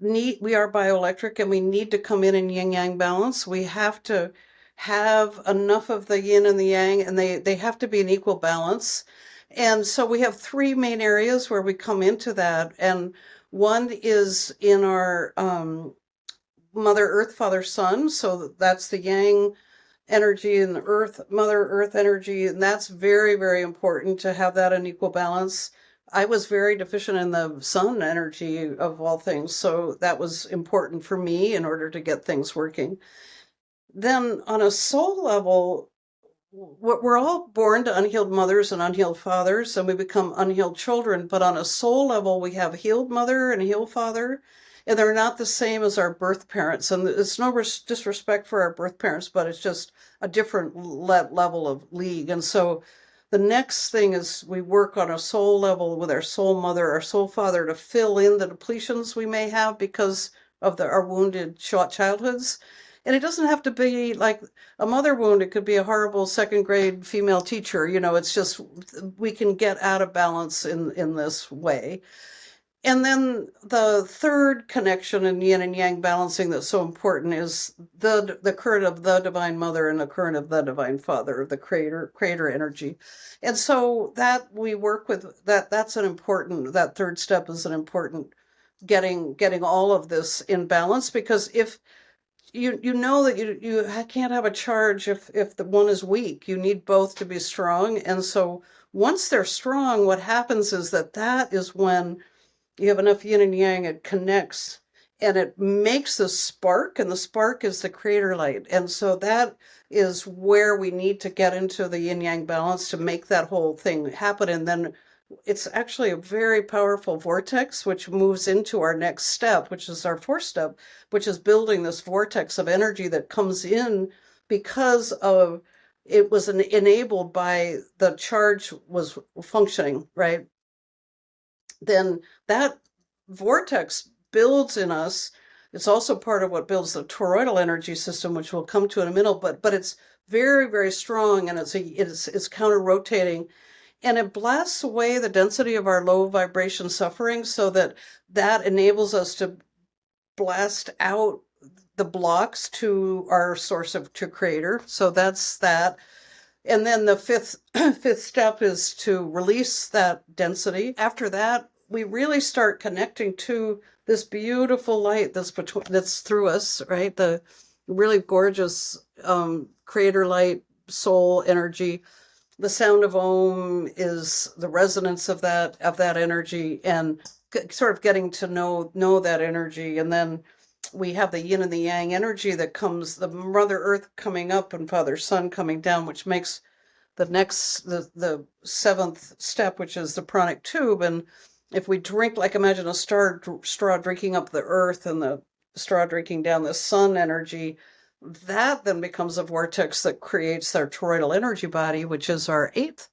bioelectric, and we need to come in yin yang balance. We have to have enough of the yin and the yang, and they have to be in equal balance. And so we have three main areas where we come into that, and one is in our Mother Earth, Father Sun. So that's the yang energy and the earth, Mother Earth energy, and that's very, very important to have that in equal balance. I was very deficient in the sun energy of all things, so that was important for me in order to get things working. Then on a soul level, we're all born to unhealed mothers and unhealed fathers, and we become unhealed children. But on a soul level, we have healed mother and healed father, and they're not the same as our birth parents. And it's no disrespect for our birth parents, but it's just a different level of league. And so the next thing is we work on a soul level with our soul mother, our soul father, to fill in the depletions we may have because of our wounded childhoods. And it doesn't have to be like a mother wound. It could be a horrible second grade female teacher. It's just we can get out of balance in this way. And then the third connection in yin and yang balancing that's so important is the current of the divine mother and the current of the divine father, the creator energy. And so that we work with that's an important, that third step is an important getting all of this in balance, because if you know that you can't have a charge if the one is weak. You need both to be strong. And so once they're strong, what happens is that is when you have enough yin and yang, it connects and it makes the spark, and the spark is the creator light. And so that is where we need to get into the yin yang balance to make that whole thing happen. And then it's actually a very powerful vortex, which moves into our next step, which is our fourth step, which is building this vortex of energy that comes in because of it was enabled by the charge was functioning, right? Then that vortex builds in us. It's also part of what builds the toroidal energy system, which we'll come to in a minute, but it's very, very strong, and it's counter-rotating. And it blasts away the density of our low vibration suffering, so that enables us to blast out the blocks to our source to creator. So that's that. And then the fifth step is to release that density. After that, we really start connecting to this beautiful light that's through us, right? The really gorgeous creator light, soul energy. The sound of Om is the resonance of that energy, and sort of getting to know that energy. And then we have the yin and the yang energy that comes, the Mother Earth coming up and Father Sun coming down, which makes the seventh step, which is the pranic tube. And if we drink, like imagine a straw drinking up the earth and the straw drinking down the sun energy, that then becomes a vortex that creates our toroidal energy body, which is our eighth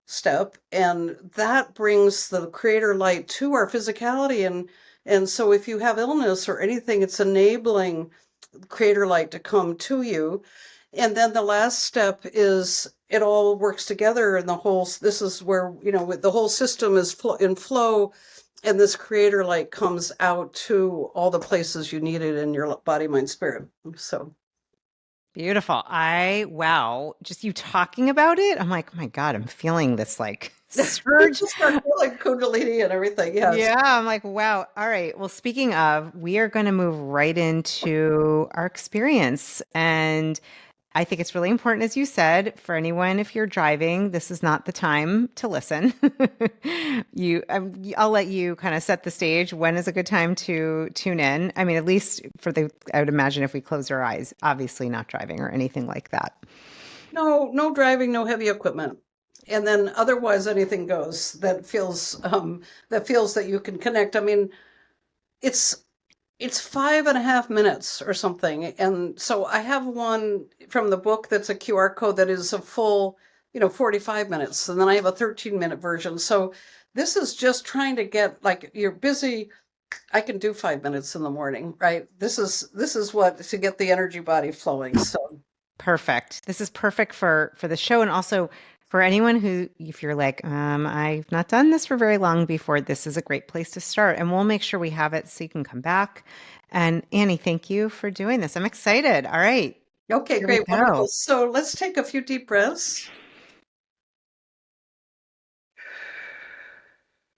step. And that brings the creator light to our physicality. And so if you have illness or anything, it's enabling creator light to come to you. And then the last step is it all works together, and this is where, the whole system is in flow, and this creator light comes out to all the places you need it in your body, mind, spirit. So beautiful. Wow. Just you talking about it, I'm like, oh my God, I'm feeling this like surge. Just start feeling Kundalini and everything. Yes. Yeah. I'm like, wow. All right. Well, speaking of, we are going to move right into our experience. And I think it's really important, as you said, for anyone, if you're driving, this is not the time to listen. I'll let you kind of set the stage. When is a good time to tune in? I mean, at least I would imagine if we close our eyes, obviously not driving or anything like that. No driving, no heavy equipment. And then otherwise anything goes that feels that you can connect. I mean, it's 5.5 minutes or something. And so I have one from the book that's a QR code that is a full, 45 minutes. And then I have a 13-minute version. So this is just trying to get, like, you're busy. I can do 5 minutes in the morning, right? This is what to get the energy body flowing. So Perfect. This is perfect for the show, and also for anyone who, if you're like, I've not done this for very long before, this is a great place to start. And we'll make sure we have it so you can come back. And Annie, thank you for doing this. I'm excited. All right. okay, Here we great, go. wonderful. So let's take a few deep breaths.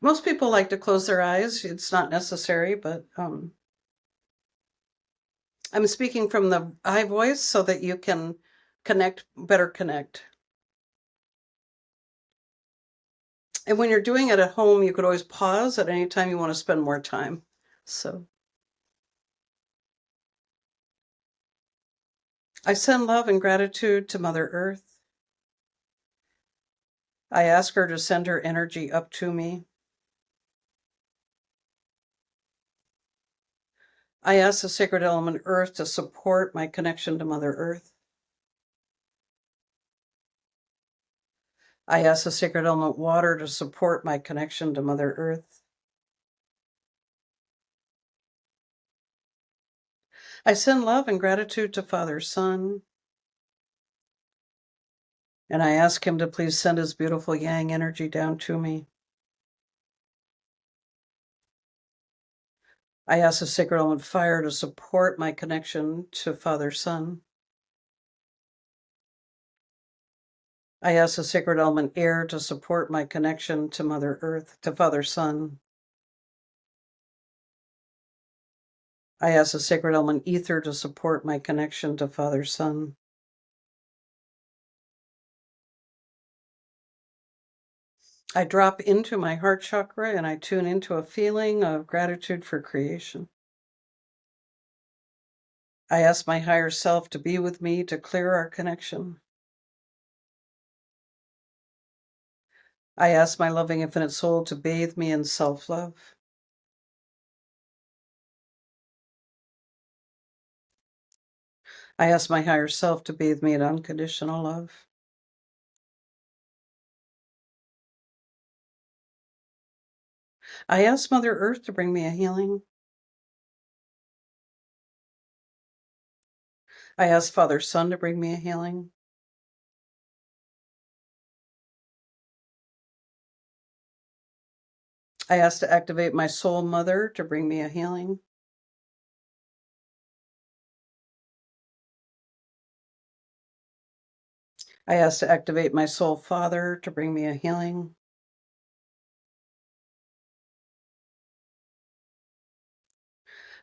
Most people like to close their eyes. It's not necessary, but I'm speaking from the I voice so that you can better connect. And when you're doing it at home, you could always pause at any time you want to spend more time. So I send love and gratitude to Mother Earth. I ask her to send her energy up to me. I ask the sacred element Earth to support my connection to Mother Earth. I ask the sacred element Water to support my connection to Mother Earth. I send love and gratitude to Father Sun. And I ask him to please send his beautiful yang energy down to me. I ask the sacred element Fire to support my connection to Father Sun. I ask the sacred element Air to support my connection to Mother Earth, to Father Sun. I ask the sacred element Ether to support my connection to Father Sun. I drop into my heart chakra and I tune into a feeling of gratitude for creation. I ask my higher self to be with me to clear our connection. I ask my loving infinite soul to bathe me in self-love. I ask my higher self to bathe me in unconditional love. I ask Mother Earth to bring me a healing. I ask Father Sun to bring me a healing. I ask to activate my soul mother to bring me a healing. I ask to activate my soul father to bring me a healing.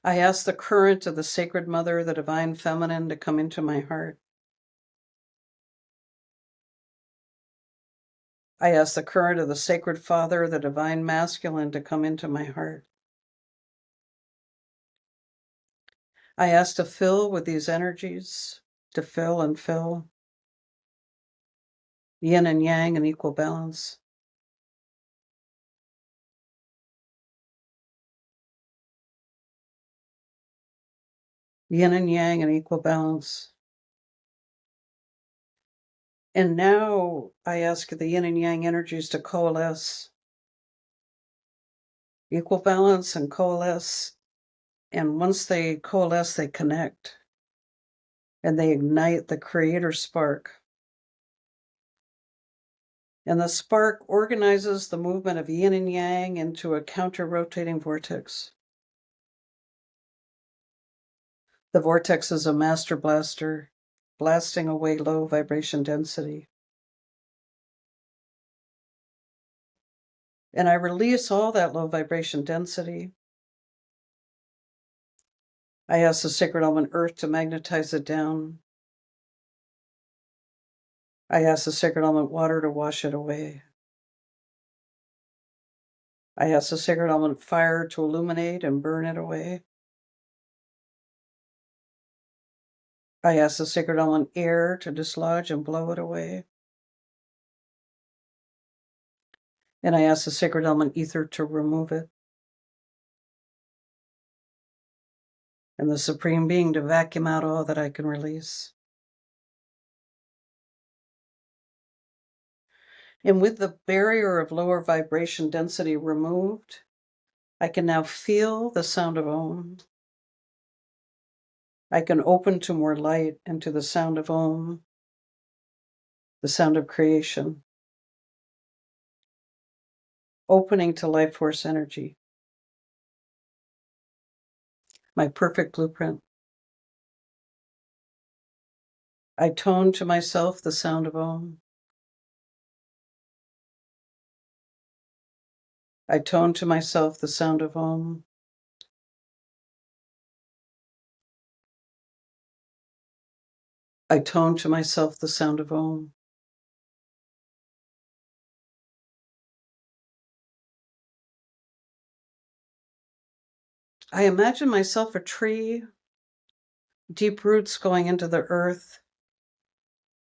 I ask the current of the Sacred Mother, the Divine Feminine, to come into my heart. I ask the current of the Sacred Father, the Divine Masculine, to come into my heart. I ask to fill with these energies, to fill and fill. Yin and yang in equal balance. Yin and yang in equal balance. And now I ask the yin and yang energies to coalesce. Equal balance and coalesce. And once they coalesce, they connect. And they ignite the creator spark. And the spark organizes the movement of yin and yang into a counter-rotating vortex. The vortex is a master blaster, blasting away low vibration density. And I release all that low vibration density. I ask the sacred element Earth to magnetize it down. I ask the sacred element water to wash it away. I ask the sacred element fire to illuminate and burn it away. I ask the sacred element air to dislodge and blow it away. And I ask the sacred element ether to remove it. And the Supreme Being to vacuum out all that I can release. And with the barrier of lower vibration density removed, I can now feel the sound of Om. I can open to more light and to the sound of Om, the sound of creation, opening to life force energy, my perfect blueprint. I tone to myself the sound of Om. I tone to myself the sound of Om. I tone to myself the sound of Om. I imagine myself a tree, deep roots going into the earth,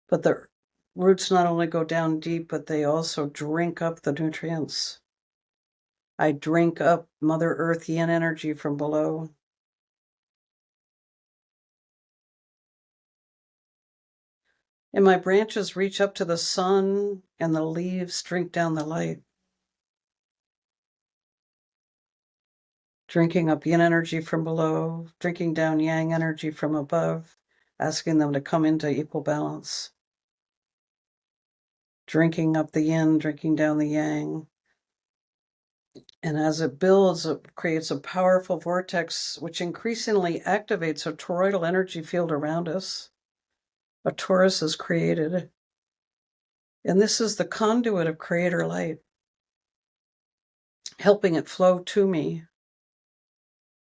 but the roots not only go down deep, but they also drink up the nutrients. I drink up Mother Earth yin energy from below. And my branches reach up to the sun, and the leaves drink down the light. Drinking up yin energy from below, drinking down yang energy from above, asking them to come into equal balance. Drinking up the yin, drinking down the yang. And as it builds, it creates a powerful vortex, which increasingly activates a toroidal energy field around us. A torus is created. And this is the conduit of creator light, helping it flow to me,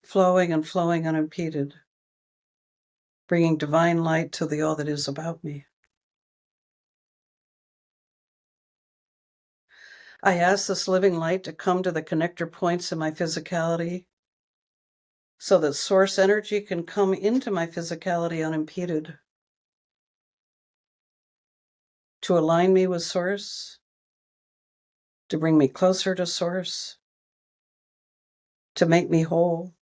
flowing and flowing unimpeded, bringing divine light to the all that is about me. I ask this living light to come to the connector points in my physicality so that source energy can come into my physicality unimpeded, to align me with source, to bring me closer to source, to make me whole,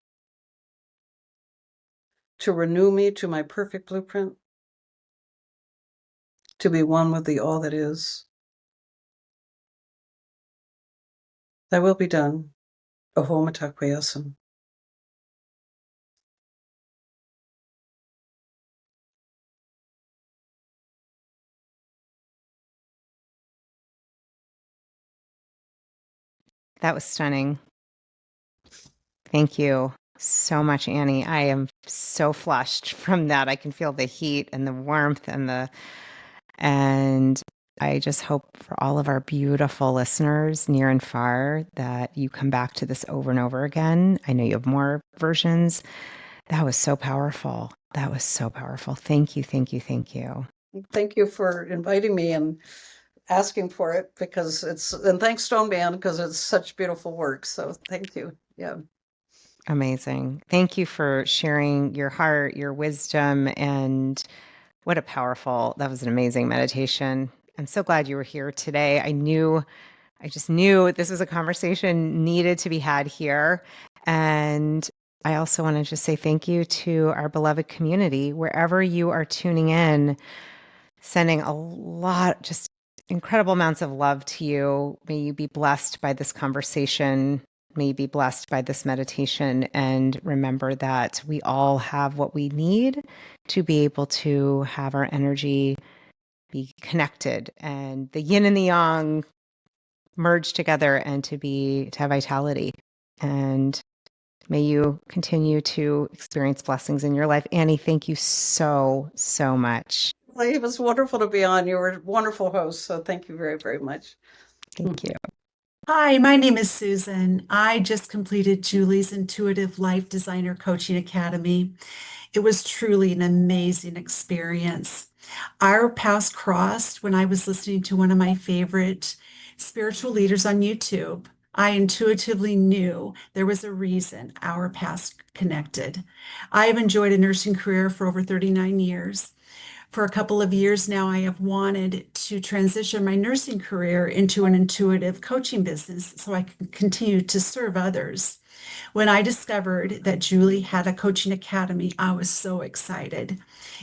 to renew me to my perfect blueprint, to be one with the all that is. Thy will be done. 𝗓𝗓𝗄𝗏. That was stunning. Thank you so much, Annie. I am so flushed from that. I can feel the heat and the warmth and I just hope for all of our beautiful listeners near and far that you come back to this over and over again. I know you have more versions. That was so powerful. That was so powerful. Thank you, thank you, thank you. Thank you for inviting me and asking for it, because and thanks Stone Band, because it's such beautiful work. So thank you. Yeah. Amazing. Thank you for sharing your heart, your wisdom, and what a powerful, that was an amazing meditation. I'm so glad you were here today. I just knew this was a conversation needed to be had here. And I also want to just say thank you to our beloved community, wherever you are tuning in, sending a lot, just incredible amounts of love to you. May you be blessed by this conversation. May you be blessed by this meditation. And remember that we all have what we need to be able to have our energy be connected and the yin and the yang merge together and to have vitality. And may you continue to experience blessings in your life. Annie, thank you so, so much. It was wonderful to be on. You were a wonderful host. So thank you very, very much. Thank you. Hi, my name is Susan. I just completed Julie's Intuitive Life Designer Coaching Academy. It was truly an amazing experience. Our paths crossed when I was listening to one of my favorite spiritual leaders on YouTube. I intuitively knew there was a reason our paths connected. I have enjoyed a nursing career for over 39 years. For a couple of years now, I have wanted to transition my nursing career into an intuitive coaching business so I can continue to serve others. When I discovered that Julie had a coaching academy, I was so excited.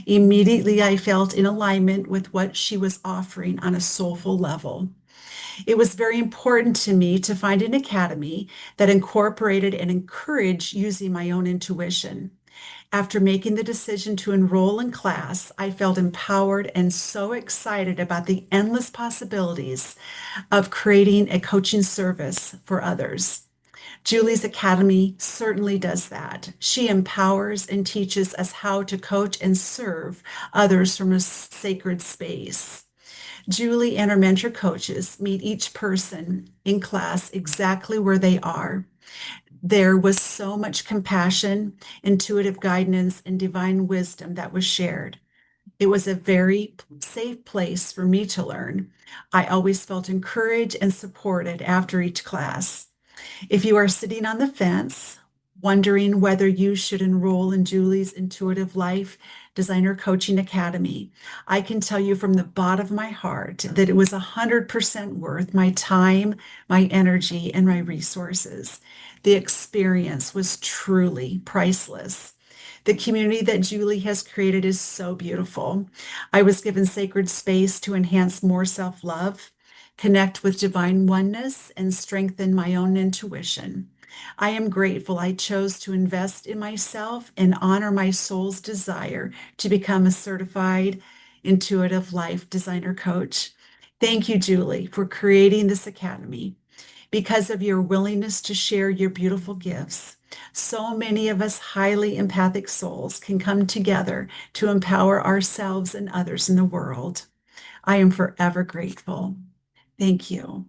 Immediately, I felt in alignment with what she was offering on a soulful level. It was very important to me to find an academy that incorporated and encouraged using my own intuition. After making the decision to enroll in class, I felt empowered and so excited about the endless possibilities of creating a coaching service for others. Julie's Academy certainly does that. She empowers and teaches us how to coach and serve others from a sacred space. Julie and her mentor coaches meet each person in class exactly where they are. There was so much compassion, intuitive guidance, and divine wisdom that was shared. It was a very safe place for me to learn. I always felt encouraged and supported after each class. If you are sitting on the fence, wondering whether you should enroll in Julie's Intuitive Life Designer Coaching Academy, I can tell you from the bottom of my heart that it was 100% worth my time, my energy, and my resources. The experience was truly priceless. The community that Julie has created is so beautiful. I was given sacred space to enhance more self love, connect with divine oneness, and strengthen my own intuition. I am grateful I chose to invest in myself and honor my soul's desire to become a certified intuitive life designer coach. Thank you, Julie, for creating this academy. Because of your willingness to share your beautiful gifts, so many of us highly empathic souls can come together to empower ourselves and others in the world. I am forever grateful. Thank you.